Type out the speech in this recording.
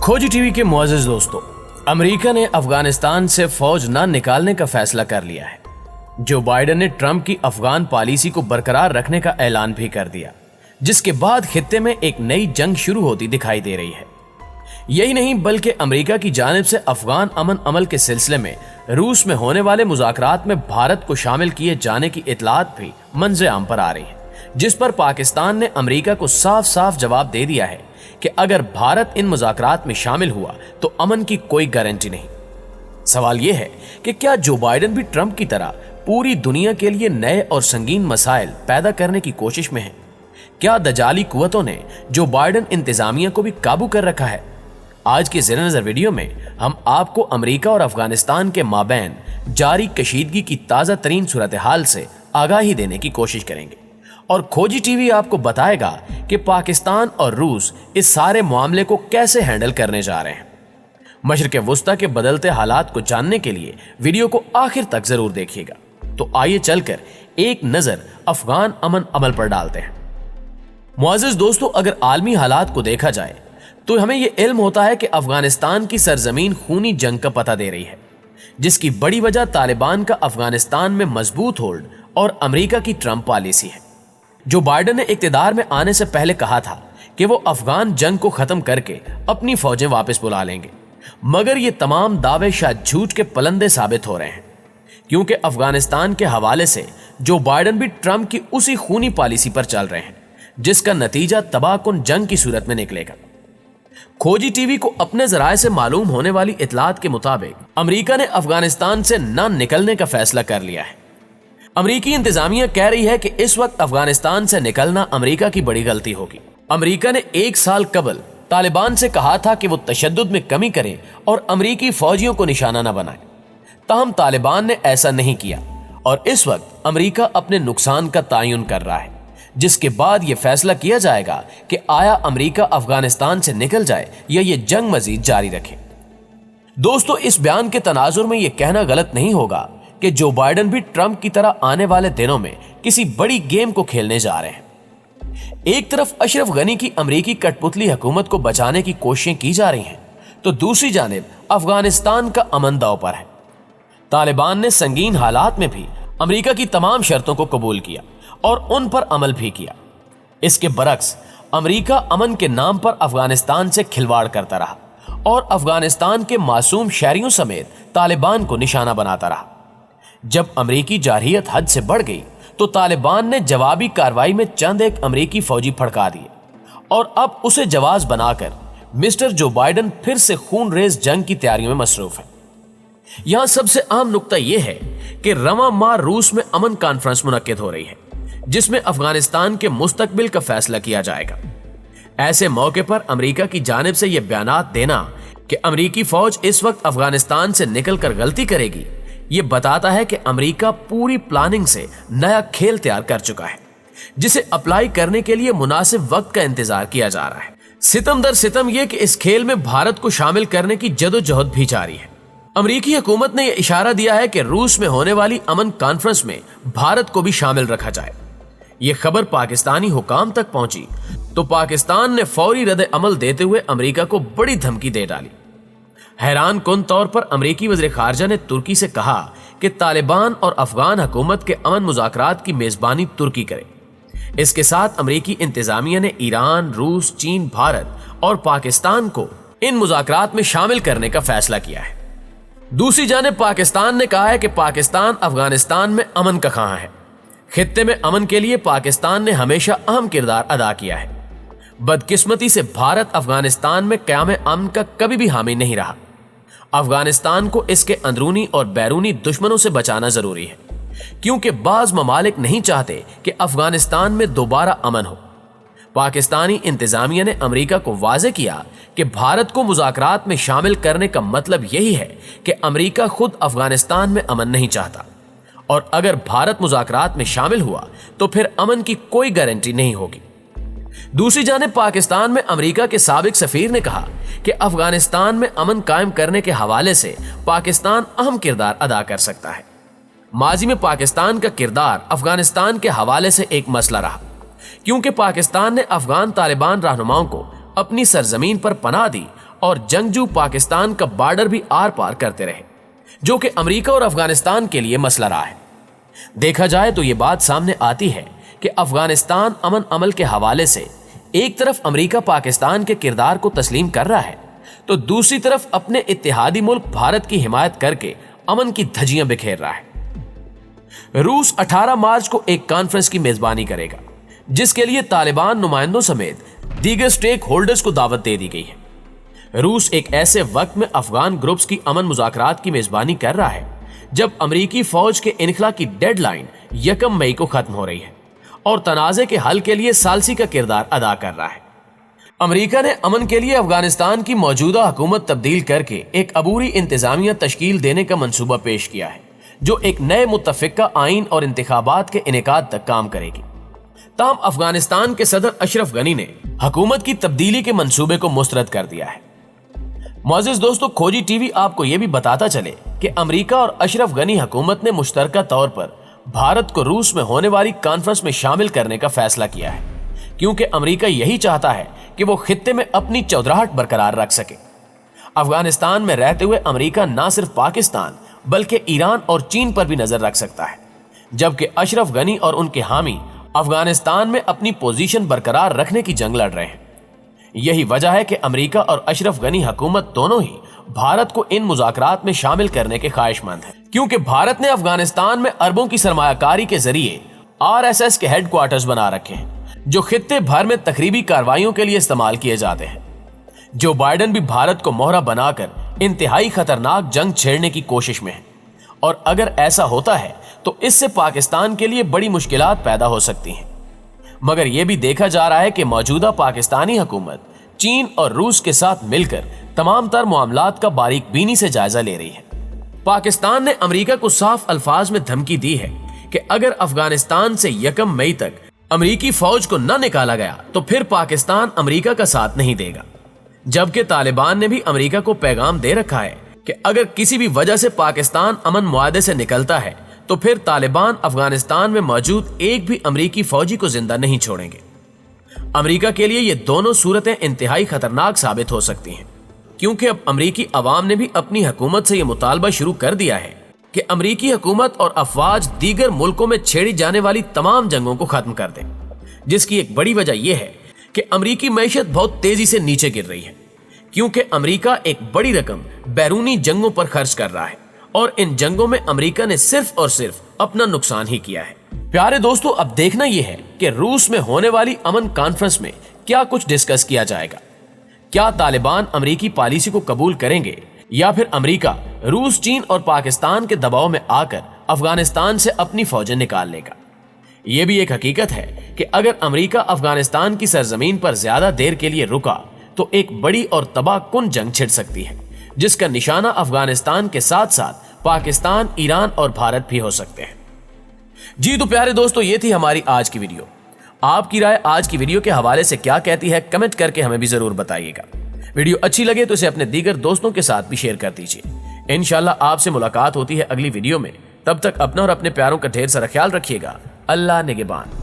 खोजी टीवी के मुअज़्ज़िज़ दोस्तों, अमेरिका ने अफगानिस्तान से फौज न निकालने का फैसला कर लिया है। जो बाइडेन ने ट्रंप की अफगान पॉलिसी को बरकरार रखने का ऐलान भी कर दिया, जिसके बाद खित्ते में एक नई जंग शुरू होती दिखाई दे रही है। यही नहीं बल्कि अमेरिका की जानिब से अफगान अमन अमल के सिलसिले में रूस में होने वाले मुज़ाकरात में भारत को शामिल किए जाने की इतलात भी मंज़र आम पर आ रही है, जिस पर पाकिस्तान ने अमेरिका को साफ साफ जवाब दे दिया है कि अगर भारत इन मुज़ाकरात में शामिल हुआ तो अमन की कोई गारंटी नहीं। सवाल यह है कि क्या जो बाइडेन भी ट्रंप की तरह पूरी दुनिया के लिए नए और संगीन मसाइल पैदा करने की कोशिश में है? क्या दजाली कुव्वतों ने जो बाइडेन इंतजामिया को भी काबू कर रखा है? आज के ज़ेर नज़र वीडियो में हम आपको अमेरिका और अफगानिस्तान के माबैन जारी कशीदगी की ताज़ा तरीन सूरत हाल से आगाही देने की कोशिश करेंगे और खोजी टीवी आपको बताएगा कि पाकिस्तान और रूस इस सारे मामले को कैसे हैंडल करने जा रहे हैं। मशरिक़ वुस्ता के बदलते हालात को जानने के लिए वीडियो को आखिर तक जरूर देखिएगा। तो आइए चलकर एक नजर अफगान अमन अमल पर डालते हैं। मुअज़्ज़िज़ दोस्तों, अगर आलमी हालात को देखा जाए तो हमें यह इल्म होता है कि अफगानिस्तान की सरजमीन खूनी जंग का पता दे रही है, जिसकी बड़ी वजह तालिबान का अफगानिस्तान में मजबूत होल्ड और अमेरिका की ट्रंप पॉलिसी है। जो बाइडेन ने इक़्तिदार में आने से पहले कहा था कि वो अफगान जंग को खत्म करके अपनी फौजें वापस बुला लेंगे, मगर ये तमाम दावे शायद झूठ के पलंदे साबित हो रहे हैं, क्योंकि अफगानिस्तान के हवाले से जो बाइडेन भी ट्रंप की उसी खूनी पॉलिसी पर चल रहे हैं, जिसका नतीजा तबाहकुन जंग की सूरत में निकलेगा। खोजी टीवी को अपने जराये से मालूम होने वाली इतलात के मुताबिक अमेरिका ने अफगानिस्तान से न निकलने का फैसला कर लिया है। अमेरिकी इंतजामिया कह रही है कि इस वक्त अफगानिस्तान से निकलना अमेरिका की बड़ी गलती होगी। अमेरिका ने 1 साल कबल तालिबान से कहा था कि वो तशद्दुद में कमी करें और अमेरिकी फौजियों को निशाना न बनाए, ताहम तालिबान ने ऐसा नहीं किया और इस वक्त अमेरिका अपने नुकसान का तयन कर रहा है, जिसके बाद ये फैसला किया जाएगा कि आया अमेरिका अफगानिस्तान से निकल जाए या ये जंग मजीद जारी रखे। दोस्तों, इस बयान के तनाजुर में यह कहना गलत नहीं होगा कि जो बाइडेन भी ट्रंप की तरह आने वाले दिनों में किसी बड़ी गेम को खेलने जा रहे हैं। एक तरफ अशरफ गनी की अमेरिकी कठपुतली हुकूमत को बचाने की कोशिशें की जा रही हैं, तो दूसरी जानिब अफगानिस्तान का अमन दांव पर है। तालिबान ने संगीन हालात में भी अमेरिका की तमाम शर्तों को कबूल किया और उन पर अमल भी किया। इसके बरक्स अमेरिका अमन के नाम पर अफगानिस्तान से खिलवाड़ करता रहा और अफगानिस्तान के मासूम शहरियों समेत तालिबान को निशाना बनाता रहा। जब अमेरिकी जारहियत हद से बढ़ गई तो तालिबान ने जवाबी कार्रवाई में चंद एक अमेरिकी फौजी फड़का दिए और अब उसे जवाज बनाकर मिस्टर जो बाइडेन फिर से खून रेज जंग की तैयारियों में मसरूफ है। यहां सबसे अहम नुक्ता यह है कि रवां माह रूस में अमन कॉन्फ्रेंस मुनक्किद हो रही है, जिसमें अफगानिस्तान के मुस्तकबिल का फैसला किया जाएगा। ऐसे मौके पर अमेरिका की जानिब से यह बयानात देना कि अमेरिकी फौज इस वक्त अफगानिस्तान से निकलकर गलती करेगी, ये बताता है कि अमेरिका पूरी प्लानिंग से नया खेल तैयार कर चुका है, जिसे अप्लाई करने के लिए मुनासिब वक्त का इंतजार किया जा रहा है। सितम दर सितम यह कि इस खेल में भारत को शामिल करने की जदोजहद भी जारी है। अमेरिकी हुकूमत ने यह इशारा दिया है कि रूस में होने वाली अमन कॉन्फ्रेंस में भारत को भी शामिल रखा जाए। यह खबर पाकिस्तानी हुकाम तक पहुंची तो पाकिस्तान ने फौरी रद्द अमल देते हुए अमेरिका को बड़ी धमकी दे डाली। हैरान कुन तौर पर अमेरिकी वज़ीर ख़ारजा ने तुर्की से कहा कि तालिबान और अफगान हुकूमत के अमन मुज़ाकरात की मेज़बानी तुर्की करे। इसके साथ अमेरिकी इंतजामिया ने ईरान, रूस, चीन, भारत और पाकिस्तान को इन मुज़ाकरात में शामिल करने का फैसला किया है। दूसरी जानिब पाकिस्तान ने कहा है कि पाकिस्तान अफगानिस्तान में अमन का ख़्वाह है। खित्ते में अमन के लिए पाकिस्तान ने हमेशा अहम किरदार अदा किया है। बदकिस्मती से भारत अफगानिस्तान में क़याम अमन का कभी भी हामी नहीं रहा। अफगानिस्तान को इसके अंदरूनी और बैरूनी दुश्मनों से बचाना जरूरी है, क्योंकि बाज ममालिक नहीं चाहते कि अफगानिस्तान में दोबारा अमन हो। पाकिस्तानी इंतजामिया ने अमेरिका को वाज़ेह किया कि भारत को मुज़ाकरात में शामिल करने का मतलब यही है कि अमेरिका खुद अफगानिस्तान में अमन नहीं चाहता और अगर भारत मुज़ाकरात में शामिल हुआ तो फिर अमन की कोई गारंटी नहीं होगी। दूसरी जानिब पाकिस्तान में अमेरिका के साबिक सफीर ने कहा कि अफगानिस्तान में अमन कायम करने के हवाले से पाकिस्तान अहम किरदार अदा कर सकता है। माजी में पाकिस्तान का किरदार अफगानिस्तान के हवाले से एक मसला रहा, क्योंकि पाकिस्तान ने अफगान तालिबान रहनुमाओं को अपनी सरजमीन पर पनाह दी और जंगजू पाकिस्तान का बॉर्डर भी आर पार करते रहे, जो कि अमेरिका और अफगानिस्तान के लिए मसला रहा है। देखा जाए तो ये बात सामने आती है कि अफगानिस्तान अमन अमल के हवाले से एक तरफ अमेरिका पाकिस्तान के किरदार को तस्लीम कर रहा है, तो दूसरी तरफ अपने इत्तेहादी मुल्क भारत की हिमायत करके अमन की धज्जियां बिखेर रहा है। रूस 18 मार्च को एक कॉन्फ्रेंस की मेजबानी करेगा, जिसके लिए तालिबान नुमाइंदों समेत दीगर स्टेक होल्डर्स को दावत दे दी गई है। रूस एक ऐसे वक्त में अफगान ग्रुप्स की अमन मुज़ाकरात की मेजबानी कर रहा है जब अमेरिकी फौज के इनखला की डेडलाइन 1 मई को खत्म हो रही है और तनाज़े के हल के लिए सालसी का किरदार अदा कर रहा है। अमेरिका ने अमन के लिए अफगानिस्तान की मौजूदा हुकूमत तब्दील करके एक अबूरी इंतजामिया तश्कील देने का मंसूबा पेश किया है, जो एक नए मुत्तफिका आइन और इंतखाबात के इनेकाद तक काम करेगी। ताहम अफगानिस्तान के सदर अशरफ गनी ने हुकूमत की तब्दीली के मंसूबे को मुस्तरद कर दिया है। मोअज़्ज़िज़ दोस्तों, खोजी टीवी आपको यह भी बताता चले कि अमेरिका और अशरफ गनी हुकूमत ने मुश्तरका तौर पर भारत को रूस में होने वाली कॉन्फ्रेंस में शामिल करने का फैसला किया है, क्योंकि अमेरिका यही चाहता है कि वो खित्ते में अपनी चौधराहट बरकरार रख सके। अफगानिस्तान में रहते हुए अमेरिका न सिर्फ पाकिस्तान बल्कि ईरान और चीन पर भी नजर रख सकता है, जबकि अशरफ गनी और उनके हामी अफगानिस्तान में अपनी पोजीशन बरकरार रखने की जंग लड़ रहे हैं। यही वजह है कि अमेरिका और अशरफ गनी हुकूमत दोनों ही भारत को इन मुज़ाकरात में शामिल करने के ख्वाहिशमंद हैं, क्योंकि भारत ने अफगानिस्तान में अरबों की सरमायाकारी के जरिए RSS के हेडक्वार्टर्स बना रखे हैं, जो खित्ते भर में तकरीबी कार्रवाइयों के लिए इस्तेमाल किए जाते हैं। जो बाइडन भी भारत को मोहरा बनाकर इंतहाई खतरनाक जंग छेड़ने की कोशिश में है, और अगर ऐसा होता है तो इससे पाकिस्तान के लिए बड़ी मुश्किलात पैदा हो सकती हैं। मगर यह भी देखा जा रहा है कि मौजूदा पाकिस्तानी हुकूमत चीन और रूस के साथ मिलकर तमाम तर मामलात का बारीक बीनी से जायजा ले रही है। पाकिस्तान ने अमेरिका को साफ अल्फाज में धमकी दी है कि अगर अफगानिस्तान से 1 मई तक अमेरिकी फौज को न निकाला गया तो फिर पाकिस्तान अमेरिका का साथ नहीं देगा। जबकि तालिबान ने भी अमेरिका को पैगाम दे रखा है कि अगर किसी भी वजह से पाकिस्तान अमन मुआहदे से निकलता है तो फिर तालिबान अफगानिस्तान में मौजूद एक भी अमेरिकी फौजी को जिंदा नहीं छोड़ेंगे। अमेरिका के लिए ये दोनों सूरतें इंतहाई खतरनाक साबित हो सकती हैं, क्योंकि अब अमेरिकी अवाम ने भी अपनी हुकूमत से यह मुतालबा शुरू कर दिया है कि अमेरिकी हुकूमत और अफवाज दीगर मुल्कों में छेड़ी जाने वाली तमाम जंगों को खत्म कर दें, जिसकी एक बड़ी वजह यह है कि अमेरिकी मईशत बहुत तेजी से नीचे गिर रही है, क्योंकि अमेरिका एक बड़ी रकम बैरूनी जंगों पर खर्च कर रहा है और इन जंगों में अमेरिका ने सिर्फ और सिर्फ अपना नुकसान ही किया है। प्यारे दोस्तों, अब देखना यह है कि रूस में होने वाली अमन कॉन्फ्रेंस में क्या कुछ डिस्कस किया जाएगा। क्या तालिबान अमेरिकी पॉलिसी को कबूल करेंगे या फिर अमेरिका रूस, चीन और पाकिस्तान के दबाव में आकर अफगानिस्तान से अपनी फौजें निकाल लेगा। यह भी एक हकीकत है कि अगर अमेरिका अफगानिस्तान की सरजमीन पर ज्यादा देर के लिए रुका तो एक बड़ी और तबाहकुन जंग छिड़ सकती है, जिसका निशाना अफगानिस्तान के साथ साथ पाकिस्तान, ईरान और भारत भी हो सकते हैं। जी तो प्यारे दोस्तों, ये थी हमारी आज की वीडियो। आपकी राय आज की वीडियो के हवाले से क्या कहती है, कमेंट करके हमें भी जरूर बताइएगा। वीडियो अच्छी लगे तो इसे अपने दीगर दोस्तों के साथ भी शेयर कर दीजिए। इंशाल्लाह आपसे मुलाकात होती है अगली वीडियो में। तब तक अपना और अपने प्यारों का ढेर सारा ख्याल रखिएगा। अल्लाह निगहबान।